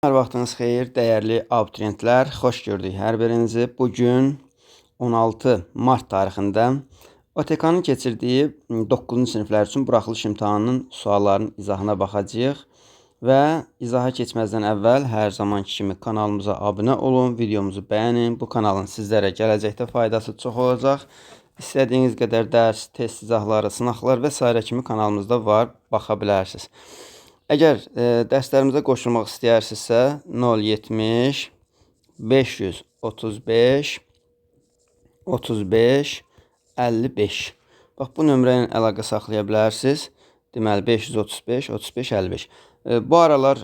Hər vaxtınız xeyir, dəyərli abituriyentlər. Xoş gördük hər birinizi. Bugün 16 mart tarixində OTK-nın keçirdiyi 9-cu siniflər üçün buraxılış imtahanının suallarının izahına baxacağıq. Və izaha keçməzdən əvvəl hər zamanki kimi kanalımıza abunə olun, videomuzu bəyənin. Bu kanalın sizlərə gələcəkdə faydası çox olacaq. İstədiyiniz qədər dərs, test izahları, sınaqlar və s. kimi kanalımızda var, baxa bilərsiniz. Əgər dərslərimizə qoşulmaq istəyərsinizsə 070 535 35 55. Bax, bu nömrə ilə əlaqə saxlaya bilərsiniz. Deməli 535 35 55. Bu aralar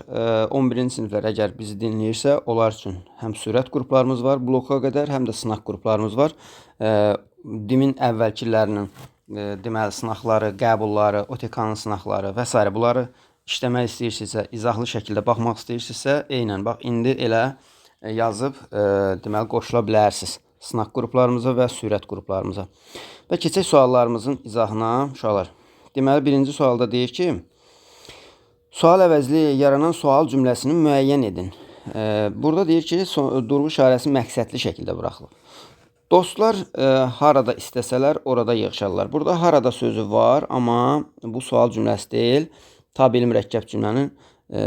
11-ci siniflər əgər bizi dinləyirsə, onlar üçün həm sürət qruplarımız var, bloka qədər, həm də sınaq qruplarımız var. Dimin əvvəlkilərinin deməli sınaqları, qəbulları, OTK-nın sınaqları və s. bunları işləmək istəyirsinizsə, izahlı şəkildə baxmaq istəyirsinizsə, eynən bax, indi elə yazıb deməli qoşula bilərsiniz sınaq qruplarımıza və sürət qruplarımıza. Və keçək suallarımızın izahına uşaqlar. Deməli, birinci sualda deyir ki, sual əvəzli yaranan sual cümləsini müəyyən edin. Burada deyir ki, durğu işarəsi məqsədli şəkildə buraxılıb. Dostlar harada istəsələr, orada yığışarlar. Burada harada sözü var, amma bu sual cümləsi deyil. Tabeli mürəkkəb cümlənin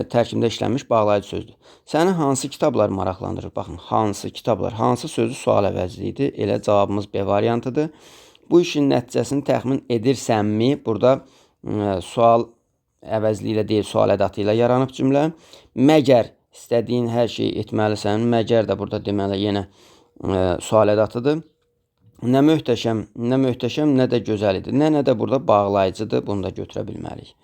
tərkibində işlənmiş bağlayıcı sözdür. Səni hansı kitablar maraqlandırır? Baxın, hansı kitablar, hansı sözü sual əvəzli idi? Elə cavabımız B variantıdır. Bu işin nəticəsini təxmin edirsənmi? Burada sual əvəzli ilə deyil, sual ədatı ilə yaranıb cümlə. Məgər istədiyin hər şeyi etməlisən. Məgər də burada deməli yenə sual ədatıdır. Nə möhtəşəm, nə də gözəl idi. Nə də burada bağlayıcıdır. Bunu da götürə bilməliyik.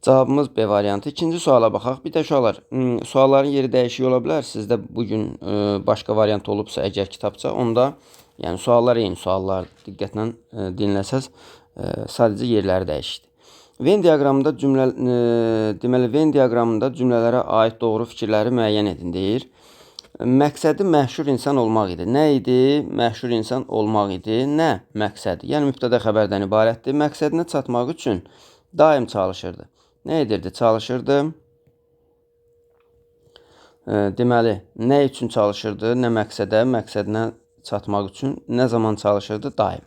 Cavabımız B variantı. İkinci suala baxaq. Bir də uşaqlar, sualların yeri dəyişik ola bilər. Sizdə bugün başqa variant olubsa əgər kitabça, onda yəni suallar eyni suallar diqqətlə dinləsəz, sadəcə yerləri dəyişikdir. Venn diaqramında deməli Venn diaqramında cümlələrə aid doğru fikirləri müəyyən edin deyir. Məqsədi məşhur insan olmaq idi. Nə idi? Məşhur insan olmaq idi. Nə məqsədi? Yəni mübtəda xəbərdən ibarətdir. Məqsədinə çatmaq üçün daim çalışırdı. Nə edirdi? Çalışırdı. Deməli, nə üçün çalışırdı? Nə məqsədə? Məqsədinə çatmaq üçün nə zaman çalışırdı? Daim.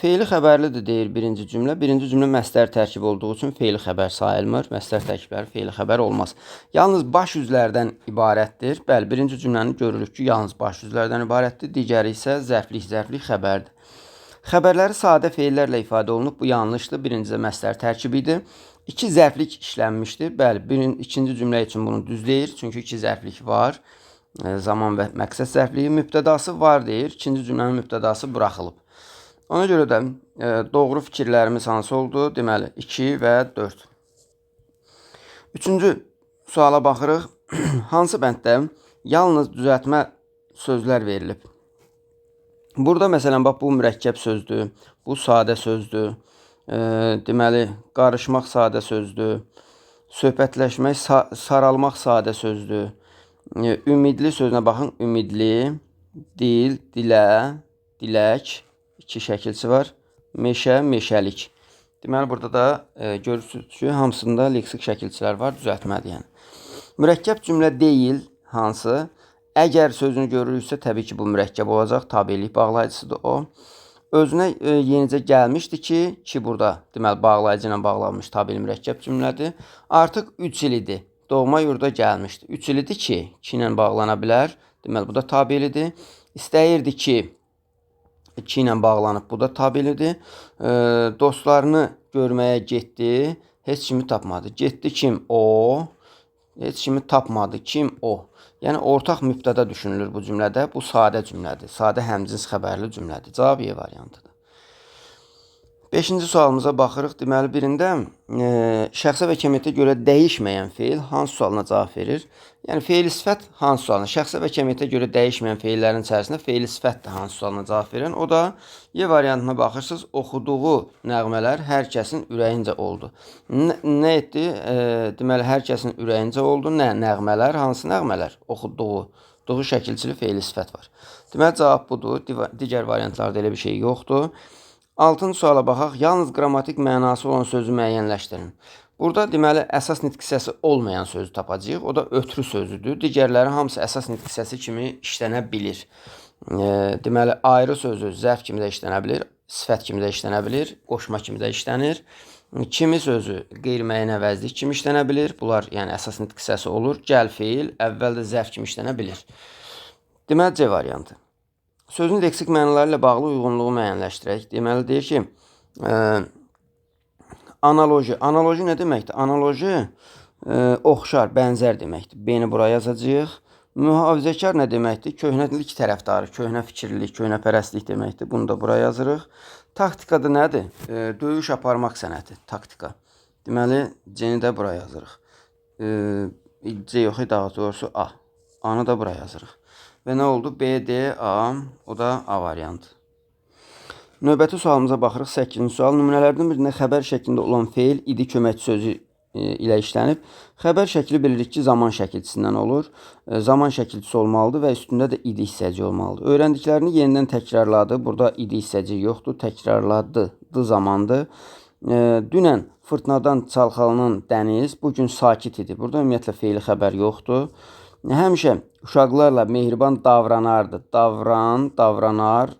Feili xəbərlidir deyir birinci cümlə. Birinci cümlə məsdər tərkibi olduğu üçün feili xəbər sayılmır. Məsdər tərkibləri feili xəbər olmaz. Yalnız baş yüzlərdən ibarətdir. Bəli, birinci cümləni görürük ki, yalnız baş yüzlərdən ibarətdir. Digəri isə zərflik xəbərdir. Xəbərləri sadə feillərlə ifadə olunub. Bu yanlışdır. Birincisi məsdər tərkibi idi. İki zərflik işlənmişdir. Bəli, ikinci cümlə üçün bunu düzləyir. Çünki iki zərflik var. Zaman və məqsəd zərfliyi. Mübtədası var deyir. İkinci cümlənin mübtədası buraxılıb. Ona görə də doğru fikirlərimiz hansı oldu? Deməli, 2 və 4. Üçüncü suala baxırıq. Hansı bənddə yalnız düzəltmə sözlər verilib? Burada məsələn, bax, bu mürəkkəb sözdür, bu sadə sözdür. Deməli, qarışmaq sadə sözdür. Söhbətləşmək, saralmaq sadə sözdür. Ümidli sözünə baxın, ümidli, dil, dilə, dilək, iki şəkilçi var. Meşə, meşəlik. Deməli, burada da görürsünüz ki, hamısında leksik şəkilçilər var, düzəltmədir yəni. Mürəkkəb cümlə deyil, hansı? Əgər sözünü görürüksə, təbii ki, bu mürəkkəb olacaq, tabiilik bağlayıcısıdır o. Özünə yenicə gəlmişdi ki burada deməli bağlayıcı ilə bağlanmış tabeli mürəkkəb cümlədir. Artıq 3 il idi. Doğma yurda gəlmişdi. 3 il idi ki ilə bağlana bilər. Deməli bu da tabelidir. İstəyirdi ki ilə bağlanıb. Bu da tabelidir. Dostlarını görməyə getdi. Heç kimi tapmadı. Getdi kim? O. Heç kimi tapmadı. Kim? O. Yəni ortaq mübtəda düşünülür bu cümlədə. Bu sadə cümlədir. Sadə həmcins xəbərli cümlədir. Cavab E variantıdır. 5-ci sualımıza baxırıq. Deməli, birində şəxsə və kəmiyyətə görə dəyişməyən feil hansı sualına cavab verir? Yəni, feil sifət hansı sualına? Şəxsə və kəmiyyətə görə dəyişməyən feillərin içərisində feil sifət də hansı sualına cavab verir? O da Y variantına baxırsınız. Oxuduğu nəğmələr hər kəsin ürəyincə oldu. Nə etdi? Deməli, hər kəsin ürəyincə oldu. Nə? Nəğmələr. Hansı nəğmələr? Oxuduğu. Doğru şəkilçili feil sifət var. Deməli, cavab budur. Digər variantlarda elə bir şey yoxdur. 6-cı suala baxaq. Yalnız qrammatik mənası olan sözü müəyyənləşdirin. Burada deməli əsas nitq hissəsi olmayan sözü tapacağıq. O da ötürü sözüdür. Digərləri hamısı əsas nitq hissəsi kimi işlənə bilir. Deməli ayrı sözü zərf kimi də işlənə bilir, sifət kimi də işlənə bilir, qoşma kimi də işlənir. Kimi sözü qeyri-müəyyən əvəzlik kimi işlənə bilir. Bunlar yəni əsas nitq hissəsi olur. Gəl feil əvvəldə zərf kimi işlənə bilir. Deməli C variantı. Sözün leksik mənaları ilə bağlı uyğunluğu müəyyənləşdirək. Deməli deyir ki, analoji. Analoji nə deməkdir? Analoji oxşar, bənzər deməkdir. B-ni buraya yazacağıq. Mühafizəkar nə deməkdir? Köhnəlik tərəfdarı, köhnə fikirlilik, köhnəpərəstlik deməkdir. Bunu da buraya yazırıq. Taktikada nədir? Döyüş aparmaq sənəti, taktika. Deməli, C-ni də buraya yazırıq. C yox, daha doğrusu A. A-nı da buraya yazırıq. Və nə oldu? B, D, A, o da A variantı. Növbəti sualımıza baxırıq. 8-ci sual. Nümunələrdən birində xəbər şəklində olan feil idi köməkçi sözü ilə işlənib. Xəbər şəkli bilirik ki, zaman şəkilçisindən olur. Zaman şəkilçisi olmalıdır və üstündə də idi hissəci olmalıdır. Öyrəndiklərini yenidən təkrarladı. Burada idi hissəci yoxdur. Təkrarladı. D zamandır. Dünən fırtınadan çalxalanan dəniz bugün sakit idi. Burada ümumiyyətlə feili xəbər yoxdur. Həmişə uşaqlarla mehriban davranardı. Davranardı.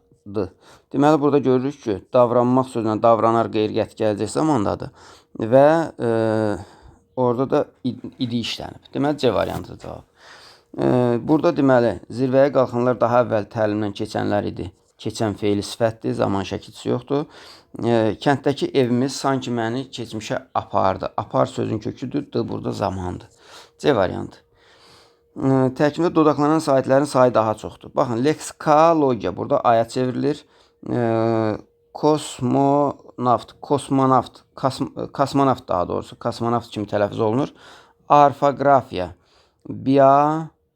Deməli, burada görürük ki, davranmaq sözündən davranar qeyri-qəti gələcək zamandadır və orada da idi işlənib. Deməli, C variantı cavab. Burada deməli, zirvəyə qalxanlar daha əvvəl təlimdən keçənlər idi. Keçən feili sifətdir, zaman şəkilçisi yoxdur. Kənddəki evimiz sanki məni keçmişə apardı. Apar sözün köküdür, D burada zamandır. C variantı. Tərkibdə dodaqlanan saitlərin sayı daha çoxdur. Baxın, leksikologiya burada aya çevrilir. Kosmonavt daha doğrusu, kosmonavt kimi tələffüz olunur. Orfoqrafiya,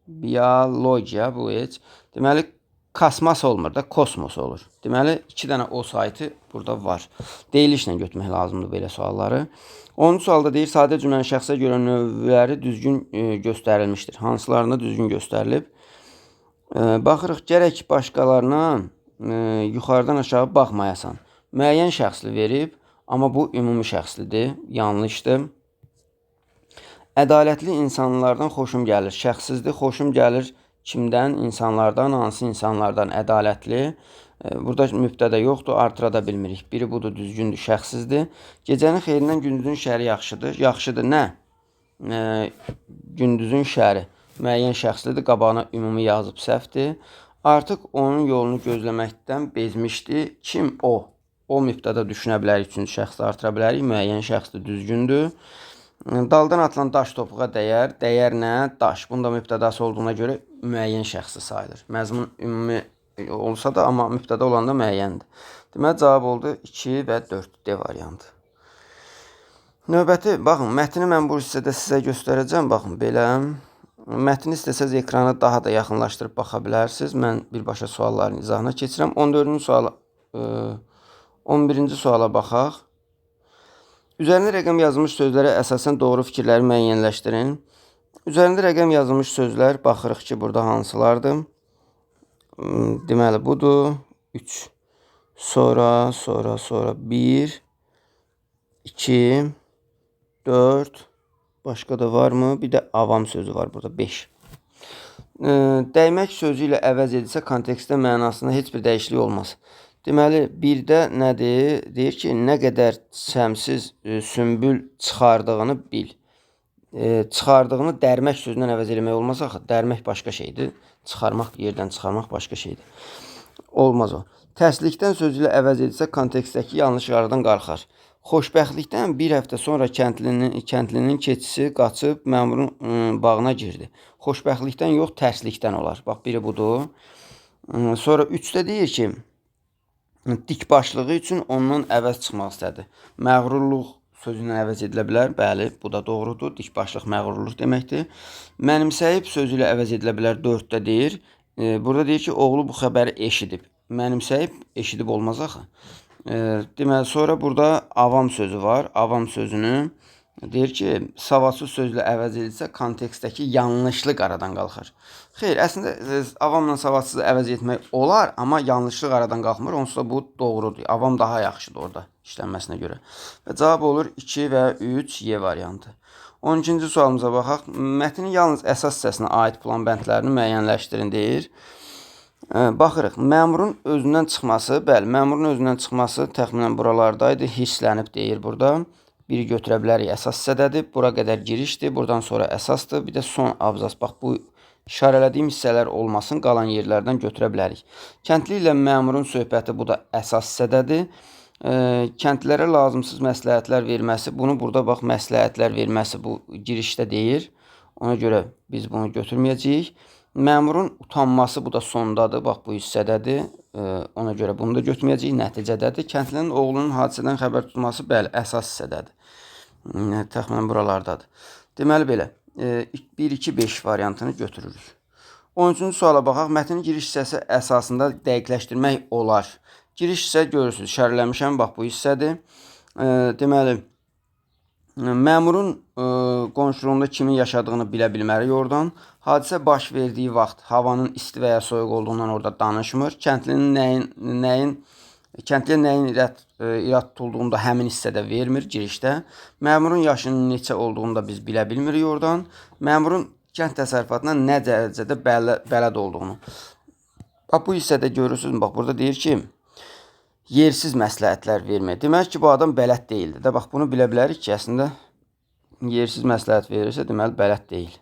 biologiya bu heç. Deməli, kosmos olmur da, kosmos olur. Deməli, 2 dənə o saiti burada var. Deyilişlə götürmək lazımdır belə sualları. 10-cu sualda deyir, sadə cümlənin şəxsə görə növləri düzgün göstərilmişdir. Hansılarında düzgün göstərilib? Baxırıq, gərək başqalarına yuxarıdan aşağı baxmayasan. Müəyyən şəxsli verib, amma bu ümumi şəxslidir, yanlışdır. Ədalətli insanlardan xoşum gəlir, şəxsizdir, xoşum gəlir kimdən? İnsanlardan, hansı insanlardan ədalətli? Burada mübtədə yoxdur, artıra da bilmirik. Biri budur, düzgündür, şəxsizdir. Gecənin xeyrindən gündüzün şəri yaxşıdır. Yaxşıdır nə? Gündüzün şəri. Müəyyən şəxslidir, qabağına ümumi yazıb səhvdir. Artıq onun yolunu gözləməkdən bezmişdi. Kim o? O mübtədə düşünə bilərik, üçüncü şəxsi artıra bilərik. Müəyyən şəxsdir, düzgündür. Daldan atılan daş topuğa dəyər. Dəyər nə? Daş. Bunda mübtədası olduğuna görə müəyyən şəxsi sayılır. Məzmun ümumi olsa da, amma mübtədə olanda müəyyəndir. Deməli, cavab oldu 2 və 4 D variantı. Növbəti, baxın, mətni mən bu hissədə sizə göstərəcəm. Baxın, belə. Mətni istəsəz ekranı daha da yaxınlaşdırıb baxa bilərsiniz. Mən birbaşa sualların izahına keçirəm. 14-cü suala, 11-ci suala baxaq. Üzərində rəqəm yazılmış sözlərə əsasən doğru fikirləri müəyyənləşdirin. Üzərində rəqəm yazılmış sözlər, baxırıq ki, burada hansılardır? Deməli, budur. 3. Sonra 1, 2, 4. Başqa da varmı? Bir də avam sözü var burada, 5. Dəymək sözü ilə əvəz edilsə, kontekstdə mənasında heç bir dəyişiklik olmaz. Deməli, bir də nədir? Deyir ki, nə qədər səmsiz sümbül çıxardığını bil. Çıxardığını dərmək sözündən əvəz eləmək olmaz axı. Dərmək başqa şeydir. Çıxarmaq, yerdən çıxarmaq başqa şeydir. Olmaz o. Tərslikdən sözü ilə əvəz edilsə, kontekstdəki yanlış aradan qalxar. Xoşbəxtlikdən bir həftə sonra kəndlinin keçisi qaçıb məmurun bağına girdi. Xoşbəxtlikdən yox, tərslikdən olar. Bax, biri budur. Sonra 3-də deyir ki, dikbaşlığı üçün ondan əvəz çıxmaq istədi. Məğrurluq sözündən əvəz edilə bilər. Bəli, bu da doğrudur. Dikbaşlıq məğrurluq deməkdir. Mənimsəyib sözü ilə əvəz edilə bilər. 4-də deyir. Burada deyir ki, oğlu bu xəbəri eşidib. Mənimsəyib, eşidib olmaz axı. Deməli, sonra burada avam sözü var. Avam sözünü Deyir ki, savadsız sözlə əvəz edilsə, kontekstdəki yanlışlıq aradan qalxar. Xeyr, əslində avamla savadsızı əvəz etmək olar, amma yanlışlıq aradan qalxmır. Onsuz da bu doğrudur. Avam daha yaxşıdır orada işlənməsinə görə. Və cavab olur 2 və 3 Y variantı. 12-ci sualımıza baxaq. Mətnin yalnız əsas hissəsinə aid plan bəndlərini müəyyənləşdirin deyir. Baxırıq, məmurun özündən çıxması, bəli, məmurun özündən çıxması təxminən buralardaydı, hisslənib deyir burada. Biri götürə bilərik, əsas hissədədir. Bura qədər girişdir, buradan sonra əsasdır. Bir də son abzas, bax bu işarələdiyim hissələr olmasın, qalan yerlərdən götürə bilərik. Kəndli ilə məmurun söhbəti, bu da əsas hissədədir. Kəndlilərə lazımsız məsləhətlər verməsi, bunu burada bax, məsləhətlər verməsi bu girişdə deyir. Ona görə biz bunu götürməyəcəyik. Məmurun utanması, bu da sondadır, bax bu hissədədir. Ona görə bunu da götürməyəcəyik, nəticədədir. Kəndlinin oğlunun hadisədən xəbər tutması, bəli, əsas hissədədir. Təxminən buralardadır. Deməli belə, 1-2-5 variantını götürürük. 13-cü suala baxaq. Mətnin giriş hissəsi əsasında dəqiqləşdirmək olar. Giriş hissə görürsünüz, işarələmişəm, bax bu hissədir. Deməli, məmurun qonşuluğunda kimin yaşadığını bilə bilmərik oradan. Hadisə baş verdiyi vaxt havanın isti və ya soyuq olduğundan orada danışmır. Kəndliyə nəyin irad tutulduğunu da həmin hissədə vermir girişdə. Məmurun yaşının neçə olduğunu da biz bilə bilmirik oradan. Məmurun kənd təsərrüfatına nə dərəcədə bələd olduğunu. Bax bu hissədə görürsünüz, bax burada deyir ki, yersiz məsləhətlər vermir. Demək ki, bu adam bələd deyildi. De bax bunu bilə bilərik ki, əslində yersiz məsləhət verirsə, deməli bələd deyil.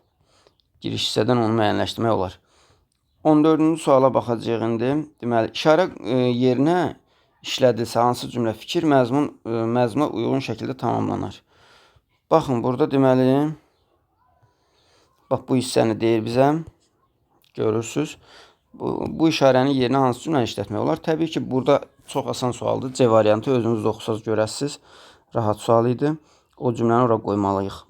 Giriş hissədən onu müəyyənləşdirmək olar. 14-cü suala baxacağıq indi. Deməli, işarə yerinə işlədilsə hansı cümlə fikir məzmuna uyğun şəkildə tamamlanar. Baxın, burada deməli, bax bu hissəni deyir bizə. Görürsünüz. Bu işarənin yerinə hansı cümlə işlətmək olar? Təbii ki, burada çox asan sualdır. C variantı özünüz də oxusaz görəsiniz. Rahat sual idi. O cümləni ora qoymalıyıq.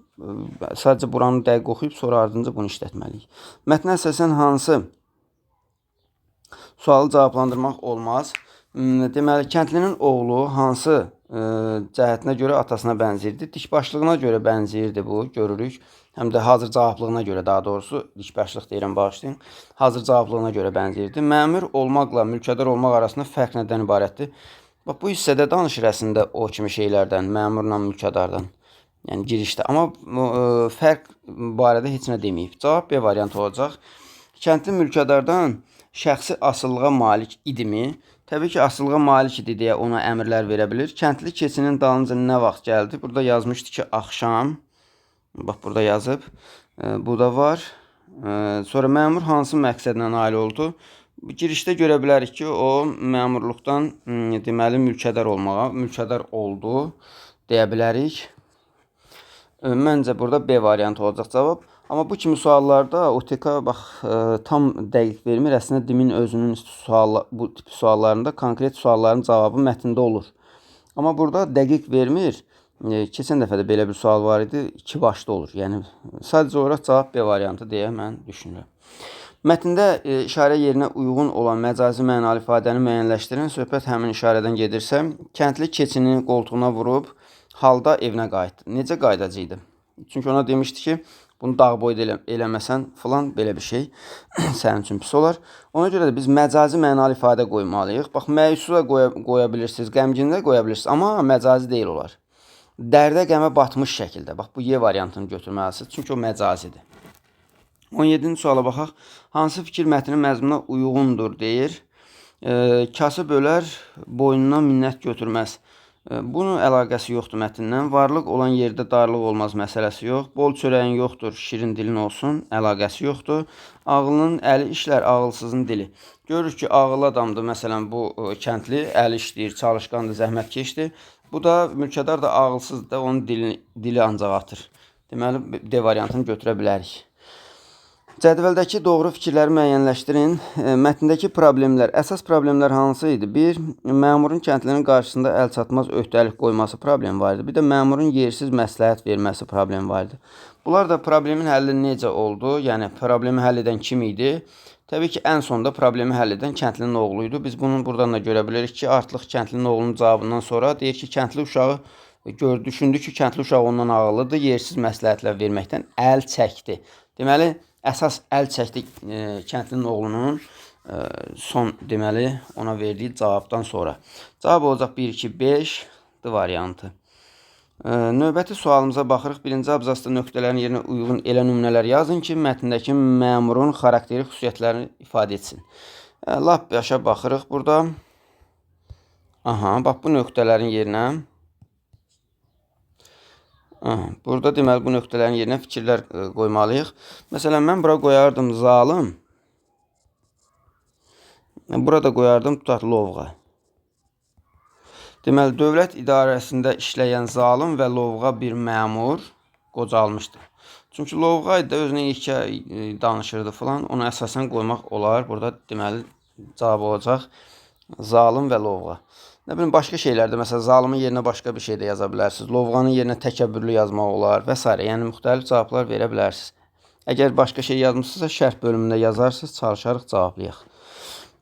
Sadəcə buranı dəqiq oxuyub, sonra ardınca bunu işlətməliyik. Mətnə əsasən hansı sualı cavablandırmaq olmaz? Deməli, kəndlinin oğlu hansı cəhətinə görə atasına bənzəyirdi? Dikbaşlığına görə bənzəyirdi bu, görürük. Həm də hazır cavablığına görə, daha doğrusu, dikbaşlıq deyirəm, bağışlayın. Hazır cavablığına görə bənzəyirdi. Məmur olmaqla mülkədar olmaq arasında fərq nədən ibarətdir? Bax, bu hissədə danışır əslində o kimi şeylərdən, məmurla mülkədardan. Yəni girişdə. Amma fərq barədə heç nə deməyib. Cavab B variantı olacaq. Kəndli mülkədardan şəxsi asıllığa malik idimi? Təbii ki, asıllığa malik idi deyə ona əmrlər verə bilir. Kəndli keçinin dalınca nə vaxt gəldi? Burada yazmışdı ki, axşam. Bax, burada yazıb. Bu da var. Sonra məmur hansı məqsədlə nail oldu? Girişdə görə bilərik ki, o məmurluqdan deməli mülkədar oldu deyə bilərik. Məncə burada B variantı olacaq cavab. Amma bu kimi suallarda OTK bax tam dəqiq vermir. Əslində DİM-in özünün bu tip suallarında konkret sualların cavabı mətndə olur. Amma burada dəqiq vermir. Keçən dəfə də belə bir sual var idi. 2 başda olur. Yəni sadəcə olaraq cavab B variantı deyə mən düşünürəm. Mətndə işarə yerinə uyğun olan məcazi mənalı ifadəni müəyyənləşdirin. Söhbət həmin işarədən gedirsə, kəndli keçinin qoltuğuna vurub halda evinə qayıtdı. Necə qayıdacaqdı? Çünki ona demişdi ki, bunu dağ boyda eləməsən falan belə bir şey sənin üçün pis olar. Ona görə də biz məcazi mənalı ifadə qoymalıyıq. Bax, məyusu da qoya bilirsiniz, qəmgin də qoya bilirsiniz, amma məcazi deyil olar. Dərdə qəmə batmış şəkildə. Bax, bu Y variantını götürməlisiniz, çünki o məcazidir. 17-ci suala baxaq. Hansı fikir mətnin məzmununa uyğundur deyir. Kasıb ölər, boynuna minnət götürməz. Bunun əlaqəsi yoxdur mətndən. Varlıq olan yerdə darlıq olmaz məsələsi yox. Bol çörəyin yoxdur, şirin dilin olsun, əlaqəsi yoxdur. Ağılın əli işlər, ağılsızın dili. Görürük ki, ağıllı adamdır. Məsələn, bu kəndli əli işləyir, çalışqandır, zəhmətkeşdir. Bu da mülkədar da ağılsızdır, onun dili ancaq atır. Deməli, D variantını götürə bilərik. Cədvəldəki doğru fikirləri müəyyənləşdirin. Mətndəki problemlər, əsas problemlər hansı idi? 1. Məmurun kəndlinin qarşısında əlçatmaz öhdəlik qoyması problemi var idi. Bir də məmurun yersiz məsləhət verməsi problemi var idi. Bunlar da problemin həlli necə oldu? Yəni, problemi həll edən kim idi? Təbii ki, ən sonda problemi həll edən kəndlinin oğlu idi. Biz bunun buradan da görə bilirik ki, artıq kəndlinin oğlunun cavabından sonra deyir ki, kəndli uşağı düşündü ki, kəndli uşaq ondan ağıllıdır, yersiz məsləhətlər verməkdən əl çəkdi. Deməli, əsas əl çəkdi kəndlinin oğlunun son deməli ona verdiyi cavabdan sonra. Cavab olacaq 1, 2, 5-dir variantı. Növbəti sualımıza baxırıq. Birinci abzasda nöqtələrin yerinə uyğun elə nümunələr yazın ki, mətndəki məmurun xarakteri xüsusiyyətlərini ifadə etsin. Lap başa baxırıq burada. Bax bu nöqtələrin yerinə. Burada deməli bu nöqtələrin yerinə fikirlər qoymalıyıq. Məsələn, mən bura qoyardım zalım. Burada qoyardım tutaq lovğa. Deməli, dövlət idarəsində işləyən zalım və lovğa bir məmur qocalmışdır. Çünki lovğa idi, özünə yekə danışırdı filan, onu əsasən qoymaq olar. Burada deməli, cavab olacaq zalım və lovğa. Nə bilim, başqa şeylərdə, məsələn, zalımın yerinə başqa bir şey də yaza bilərsiniz. Lovğanın yerinə təkəbbürlü yazmaq olar və s. Yəni, müxtəlif cavablar verə bilərsiniz. Əgər başqa şey yazmışsınızsa, şərh bölümündə yazarsınız, çalışarıq cavablayaq.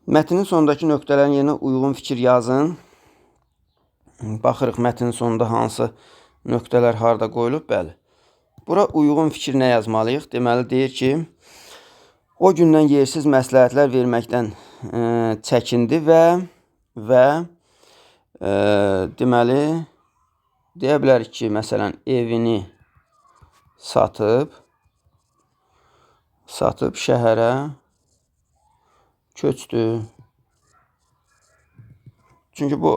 Mətnin sonundakı nöqtələrin yerinə uyğun fikir yazın. Baxırıq, mətnin sonunda hansı nöqtələr harada qoyulub, bəli. Bura uyğun fikir nə yazmalıyıq? Deməli, deyir ki, o gündən yersiz məsləhətlər verməkdən çəkindi və deməli, deyə bilərik ki, məsələn, evini satıb şəhərə köçdü. Çünki bu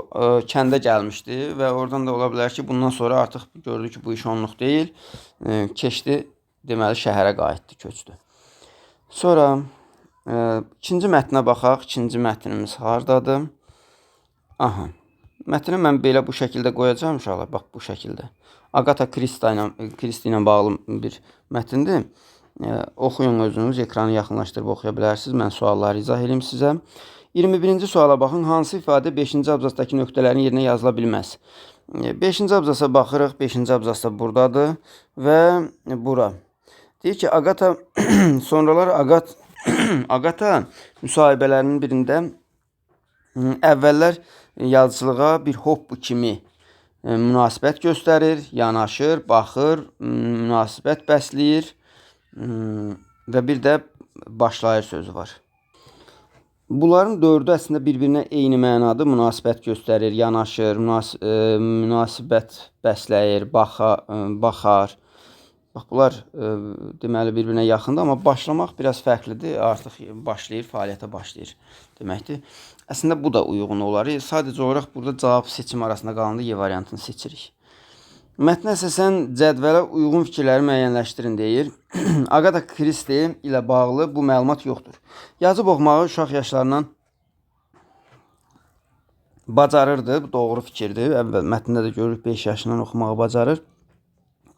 kəndə gəlmişdi və oradan da ola bilər ki, bundan sonra artıq gördü ki, bu iş onluq deyil. Keçdi, deməli, şəhərə qayıtdı, köçdü. Sonra ikinci mətnə baxaq. İkinci mətnimiz hardadır? Mətni mən belə bu şəkildə qoyacağım uşaqlar. Bax, bu şəkildə. Agatha Christie ilə bağlı bir mətndir. Oxuyun özünüz, ekranı yaxınlaşdırıb oxuya bilərsiniz. Mən sualları izah edeyim sizə. 21-ci suala baxın. Hansı ifadə 5-ci abzasdakı nöqtələrin yerinə yazıla bilməz? 5-ci abzasa baxırıq. 5-ci abzasda buradadır və bura. Deyir ki, sonralar Agatha müsahibələrinin birində əvvəllər yazıçılığa bir hobbi kimi münasibət göstərir, yanaşır, baxır, münasibət bəsləyir və bir də başlayır sözü var. Bunların dördü əslində bir-birinə eyni mənadır. Münasibət göstərir, yanaşır, münasibət bəsləyir, baxar. Bax, bunlar deməli bir-birinə yaxındır, amma başlamaq biraz fərqlidir. Artıq başlayır, fəaliyyətə başlayır deməkdir. Əslində bu da uyğun olar. Sadəcə olaraq burada cavab seçim arasında qalanda Y variantını seçirik. Mətnə əsasən cədvələ uyğun fikirləri müəyyənləşdirin deyir. Agatha Christie ilə bağlı bu məlumat yoxdur. Yazıb oxumağı uşaq yaşlarından bacarırdı. Bu doğru fikirdir. Əvvəl mətndə də görürük 5 yaşından oxumağı bacarır.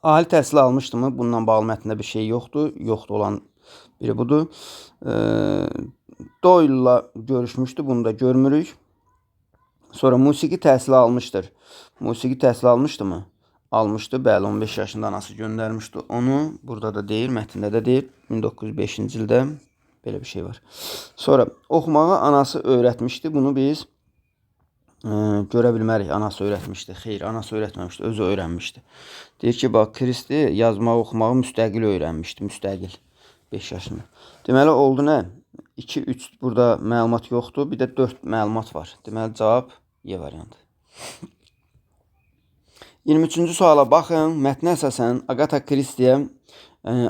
Ali təhsil almışdımı? Bununla bağlı mətndə bir şey yoxdur. Yoxdur olan biri budur. Doyle'la görüşmüşdü. Bunu da görmürük. Sonra musiqi təhsili almışdır. Musiqi təhsili almışdımı? Almışdı. Bəli, 15 yaşında anası göndərmişdi onu. Burada da deyir, mətndə də deyir. 1905-ci ildə belə bir şey var. Sonra oxumağı anası öyrətmişdi. Bunu biz görə bilmərik. Anası öyrətmişdi. Xeyr, anası öyrətməmişdi. Özü öyrənmişdi. Deyir ki, bax, Christie yazmağı, oxumağı müstəqil öyrənmişdi. Müstəqil. 5 yaşında. Deməli, oldu nə? 2, 3 burada məlumat yoxdur. Bir də 4 məlumat var. Deməli, cavab Y variantı. 23-cü suala baxın. Mətnə əsasən Agatha Christie'yə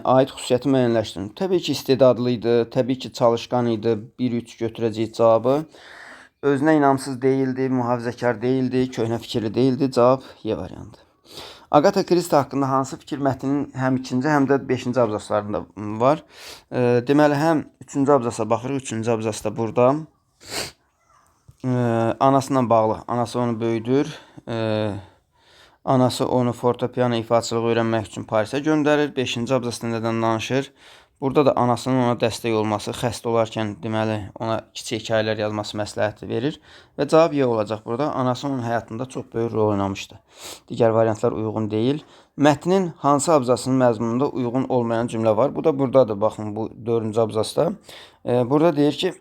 aid xüsusiyyəti müəyyənləşdirin. Təbii ki, istedadlı idi. Təbii ki, çalışqan idi. 1-3 götürəcəyik cavabı. Özünə inamsız deyildi. Mühafizəkar deyildi. Köhnə fikirli deyildi. Cavab Y variantı. Agatha Christie haqqında hansı fikir mətnin həm 2-ci, həm də 5-ci abzaslarında var? Deməli, həm 3-cü abzasa baxırıq. 3-cü abzasda burada. Anasıyla bağlı. Anası onu böyüdür. Anası onu fortepiano ifaçılıq öyrənmək üçün Parisə göndərir. 5-ci abzasında nədən danışır? Burada da anasının ona dəstək olması, xəstə olarkən deməli ona kiçik hekayələr yazması məsləhəti verir və cavab Y olacaq burada. Anası onun həyatında çox böyük rol oynamışdı. Digər variantlar uyğun deyil. Mətnin hansı abzasının məzmununda uyğun olmayan cümlə var? Bu da buradadır. Baxın, bu 4-cü abzasda. Burada deyir ki,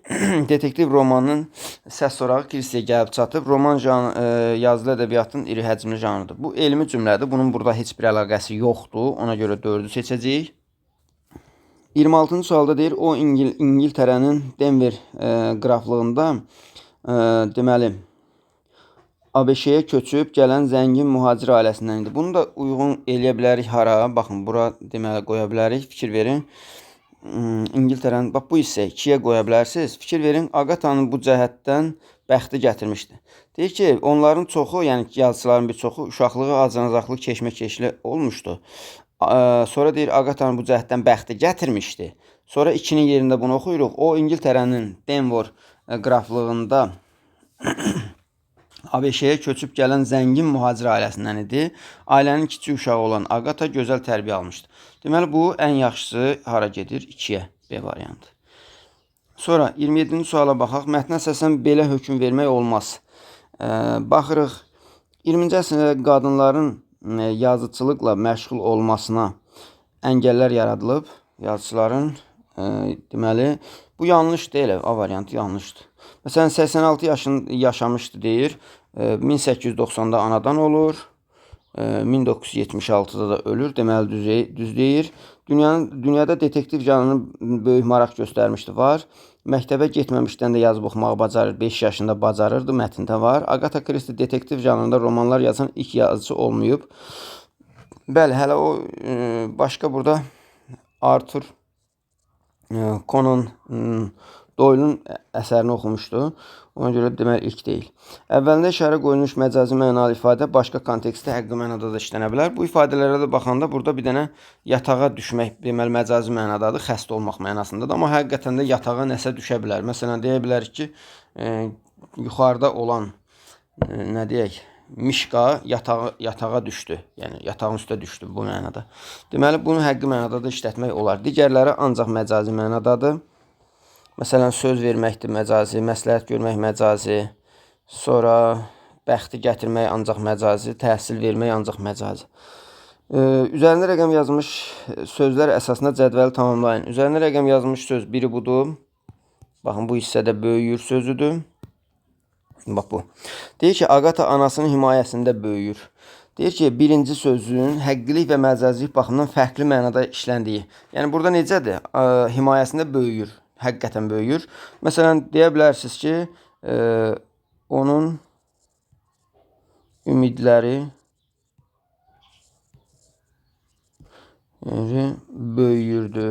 detektiv romanının səs sorağı Kristiyə gəlib çatıb. Roman yazılı ədəbiyyatın iri həcmli janrıdır. Bu elmi cümlədir. Bunun burada heç bir əlaqəsi yoxdur. Ona görə 4-ü seçəcəyik. 26-cı sualda deyir, o İngiltərənin Denver qraflığında deməli ABŞ-yə köçüb gələn zəngin mühacir ailəsindən idi. Bunu da uyğun eləyə bilərik hara? Baxın, bura deməli qoya bilərik. Fikir verin. İngiltərənin, bax bu hissə 2-yə qoya bilərsiniz. Fikir verin, Agatanın bu cəhətdən bəxti gətirmişdi. Deyir ki, onların çoxu, yəni yazıçıların bir çoxu uşaqlığı acınacaqlı keşmə-keşli olmuşdu. Sonra deyir, Agatanın bu cəhətdən bəxti gətirmişdi. Sonra 2-nin yerində bunu oxuyuruq. O İngiltərənin Denver qraflığında ABŞ-yə köçüb gələn zəngin mühacir ailəsindən idi. Ailənin kiçik uşağı olan Agata gözəl tərbiyə almışdı. Deməli, bu ən yaxşısı hara gedir? 2-yə, B variantı. Sonra 27-ci suala baxaq. Mətnə əsasən belə hökm vermək olmaz. Baxırıq, 20-ci əsrdə qadınların yazıçılıqla məşğul olmasına əngəllər yaradılıb. Yazıçıların, deməli, bu yanlış deyil, A variantı yanlışdır. Məsələn, 86 yaşını yaşamışdı deyir. 1890-da anadan olur. 1976-da da ölür. Deməli, düz deyir. Dünyada detektiv janrının böyük maraq göstərmişdi, var. Məktəbə getməmişdən də yazıb oxumağı bacarır. 5 yaşında bacarırdı, mətndə var. Agatha Christie detektiv janrında romanlar yazan ilk yazıcı olmayıb. Bəli, hələ o başqa burada Arthur Conan Doyle'un əsərini oxumuşdu. Ona görə deməli ilk deyil. Əvvəlində işarə qoyulmuş məcazi mənalı ifadə başqa kontekstdə həqiqi mənada da işlənə bilər. Bu ifadələrə də baxanda burada bir dənə yatağa düşmək deməli məcazi mənadadır, xəstə olmaq mənasındadır. Amma həqiqətən də yatağa nəsə düşə bilər. Məsələn, deyə bilərik ki, yuxarıda olan nə deyək, Mişqa yatağa düşdü. Yəni yatağın üstə düşdü bu mənada. Deməli, bunu həqiqi mənada da işlətmək olar. Digərləri ancaq məcazi mənadadır. Məsələn, söz verməkdir məcazi, məsləhət görmək məcazi, sonra bəxti gətirmək ancaq məcazi, təhsil vermək ancaq məcazi. Üzərində rəqəm yazılmış sözlər əsasında cədvəli tamamlayın. Üzərində rəqəm yazılmış söz biri budur. Baxın, bu hissədə böyüyür sözüdür. Bax bu. Deyir ki, Agata anasının himayəsində böyüyür. Deyir ki, birinci sözün həqiqilik və məcazilik baxımından fərqli mənada işləndiyi. Yəni, burada necədir? Himayəsində böyüyür. Həqiqətən böyüyür. Məsələn, deyə bilərsiniz ki, onun ümidləri böyüyürdü.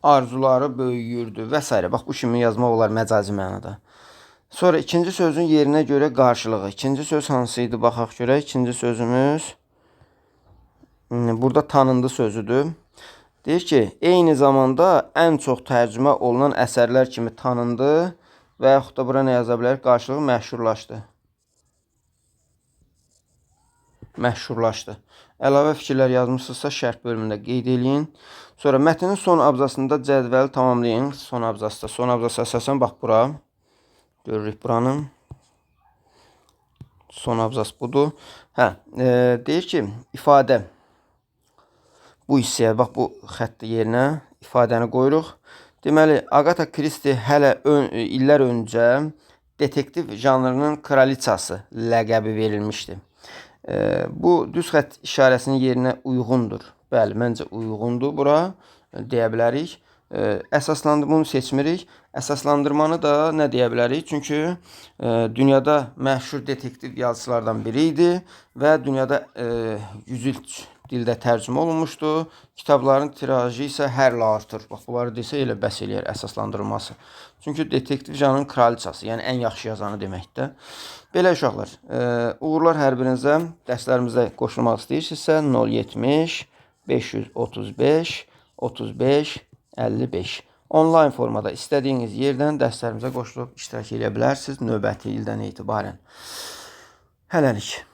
Arzuları böyüyürdü və s. Bax, bu kimi yazmaq olar məcazi mənada. Sonra ikinci sözün yerinə görə qarşılığı. İkinci söz hansı idi? Baxaq görək. İkinci sözümüz burada tanındı sözüdür. Deyir ki, eyni zamanda ən çox tərcümə olunan əsərlər kimi tanındı və yaxud da bura nə yaza bilər? Qarşılığı məşhurlaşdı. Məşhurlaşdı. Əlavə fikirlər yazmışsınızsa şərh bölümündə qeyd edin. Sonra mətnin son abzasında cədvəli tamamlayın. Son abzasda. Son abzası əsasən bax bura. Görürük buranın. Son abzas budur. Deyir ki, ifadə. Bu hissəyə, bax bu xətt yerinə ifadəni qoyuruq. Deməli, Agatha Christie hələ illər öncə detektiv janrının kraliçası ləqəbi verilmişdi. Bu düz xətt işarəsinin yerinə uyğundur. Bəli, məncə uyğundur bura, deyə bilərik. Əsaslandırmanı seçmirik. Əsaslandırmanı da nə deyə bilərik? Çünki dünyada məşhur detektiv yazıçılardan biri idi və dünyada 103 dildə tərcümə olunmuşdu. Kitabların tirajı isə hər il artır. Bax, bunları desə elə bəs eləyər əsaslandırılması. Çünki detektiv janrının kraliçası, yəni ən yaxşı yazanı deməkdir. Belə uşaqlar, uğurlar hər birinizə. Dərslərimizə qoşulmaq istəyirsinizsə 070 535 35 55 onlayn formada istədiyiniz yerdən dərslərimizə qoşulub iştirak edə bilərsiniz növbəti ildən etibarən. Hələlik.